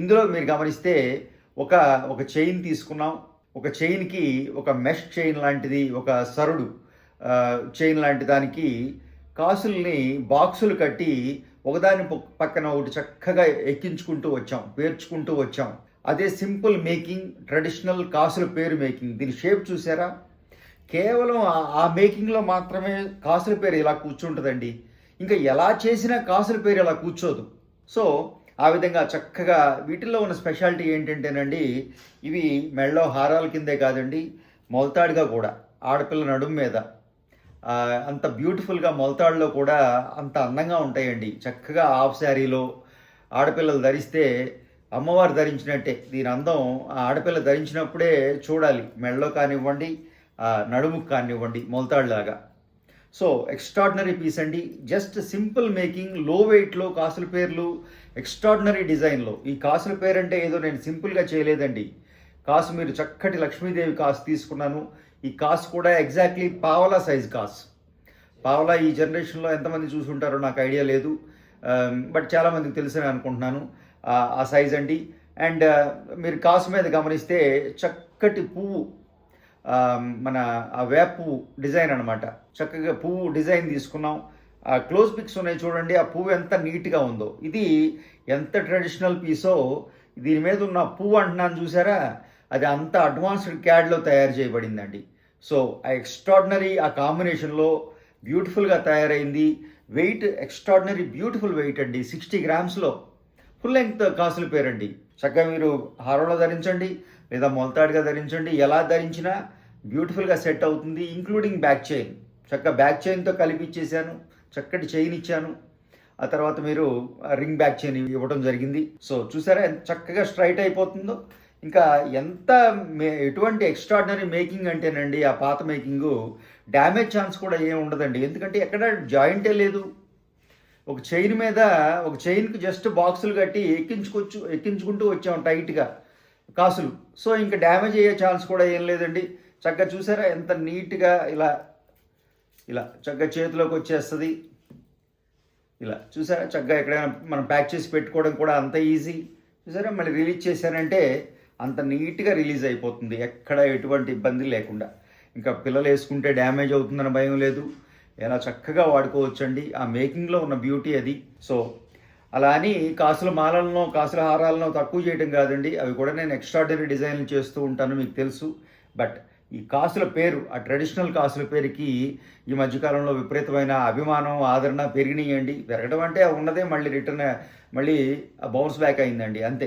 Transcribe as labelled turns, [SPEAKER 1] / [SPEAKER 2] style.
[SPEAKER 1] ఇందులో మీరు గమనిస్తే ఒక ఒక చైన్ తీసుకున్నాం. ఒక చైన్‌కి ఒక మెష్ చైన్ లాంటిది, ఒక సరుడు చైన్ లాంటి దానికి కాసుల్ని బాక్సులు కట్టి ఒకదాని పక్కన ఒకటి చక్కగా ఎక్కించుకుంటూ వచ్చాం, పేర్చుకుంటూ వచ్చాం. అదే సింపుల్ మేకింగ్, ట్రెడిషనల్ కాసుల పేరు మేకింగ్. దీని షేప్ చూసారా? కేవలం ఆ మేకింగ్‌లో మాత్రమే కాసుల పేరు ఇలా కూర్చుంటుందండి. ఇంకా ఎలా చేసినా కాసుల పేరు ఇలా కూర్చోదు. సో, ఆ విధంగా చక్కగా వీటిల్లో ఉన్న స్పెషాలిటీ ఏంటంటేనండి, ఇవి మెడలో హారాల కిందే కాదండి, మొలతాడుగా కూడా ఆడపిల్ల నడుము మీద అంత బ్యూటిఫుల్‌గా మొలతాడులో కూడా అంత అందంగా ఉంటాయండి. చక్కగా హాఫ్ శారీలో ఆడపిల్లలు ధరిస్తే అమ్మవారు ధరించినట్టే. దీని అందం ఆ ఆడపిల్ల ధరించినప్పుడే చూడాలి. మెడలో కానివ్వండి, నడుముకు కానివ్వండి, మొలతాడులాగా. సో ఎక్స్ట్రాడినరీ పీస్ అండి. జస్ట్ సింపుల్ మేకింగ్, లో వెయిట్లో కాసుల పేర్లు, ఎక్స్ట్రాడినరీ డిజైన్లో. ఈ కాసుల పేరు అంటే ఏదో నేను సింపుల్గా చేయలేదండి. కాసు మీరు చక్కటి లక్ష్మీదేవి కాసు తీసుకున్నాను. ఈ కాసు కూడా ఎగ్జాక్ట్లీ పావలా సైజ్ కాసు. పావలా ఈ జనరేషన్లో ఎంతమంది చూసుంటారో నాకు ఐడియా లేదు, బట్ చాలామందికి తెలుసని అనుకుంటున్నాను. ఆ సైజ్ అండి. అండ్ మీరు కాసు మీద గమనిస్తే చక్కటి పువ్వు, మన ఆ వేప పువ్వు డిజైన్ అనమాట. చక్కగా పువ్వు డిజైన్ తీసుకున్నాం. ఆ క్లోజ్ పిక్స్ ఉన్నాయి చూడండి, ఆ పువ్వు ఎంత నీట్గా ఉందో. ఇది ఎంత ట్రెడిషనల్ పీసో. దీని మీద ఉన్న పువ్వు అంటున్నాను చూసారా, అది అంత అడ్వాన్స్డ్ క్యాడ్లో తయారు చేయబడిందండి. సో ఆ ఎక్స్ట్రాడినరీ, ఆ కాంబినేషన్లో బ్యూటిఫుల్గా తయారైంది. వెయిట్ ఎక్స్ట్రాడినరీ బ్యూటిఫుల్ వెయిట్ అండి. 60 గ్రామ్స్లో ఫుల్ లెంగ్త్ కాసుల పేరండి. చక్కగా మీరు హారంలో ధరించండి లేదా మొలతాడుగా ధరించండి, ఎలా ధరించినా బ్యూటిఫుల్గా సెట్ అవుతుంది. Including back chain. చక్కగా బ్యాక్ చైన్తో కలిపి ఇచ్చేసాను, చక్కటి చైన్ ఇచ్చాను. ఆ తర్వాత మీరు రింగ్ బ్యాక్ చైన్ ఇవ్వడం జరిగింది. సో చూసారా ఎంత చక్కగా స్ట్రైట్ అయిపోతుందో. ఇంకా ఎంత ఎటువంటి ఎక్స్ట్రాడినరీ మేకింగ్ అంటేనండి, ఆ పాత మేకింగు డ్యామేజ్ ఛాన్స్ కూడా ఏమి ఉండదండి. ఎందుకంటే ఎక్కడ జాయింటే లేదు. ఒక చైన్ మీద, ఒక చైన్కి జస్ట్ బాక్సులు కట్టి ఎక్కించుకుంటూ వచ్చాం టైట్గా కాసులు. సో ఇంకా డ్యామేజ్ అయ్యే ఛాన్స్ కూడా ఏం లేదండి. చక్కగా చూసారా ఎంత నీట్గా ఇలా ఇలా చక్కగా చేతిలోకి వచ్చేస్తుంది. ఇలా చూసారా చక్కగా ఎక్కడైనా మనం ప్యాక్ చేసి పెట్టుకోవడం కూడా అంత ఈజీ. చూసారా మళ్ళీ రిలీజ్ చేశారంటే అంత నీట్గా రిలీజ్ అయిపోతుంది, ఎక్కడ ఎటువంటి ఇబ్బంది లేకుండా. ఇంకా పిల్లలు వేసుకుంటే డ్యామేజ్ అవుతుందన్న భయం లేదు. ఎలా చక్కగా వాడుకోవచ్చండి. ఆ మేకింగ్లో ఉన్న బ్యూటీ అది. సో అలా అని కాసుల మాలలను, కాసుల హారాలను తక్కువ చేయడం కాదండి. అవి కూడా నేను ఎక్స్ట్రాడినరీ డిజైన్లు చేస్తూ ఉంటాను, మీకు తెలుసు. బట్ ఈ కాసుల పేరు, ఆ ట్రెడిషనల్ కాసుల పేరుకి ఈ మధ్యకాలంలో విపరీతమైన అభిమానం, ఆదరణ పెరిగినాయండి. పెరగడం అంటే ఉన్నదే మళ్ళీ రిటర్న్, మళ్ళీ బౌన్స్ బ్యాక్ అయిందండి, అంతే.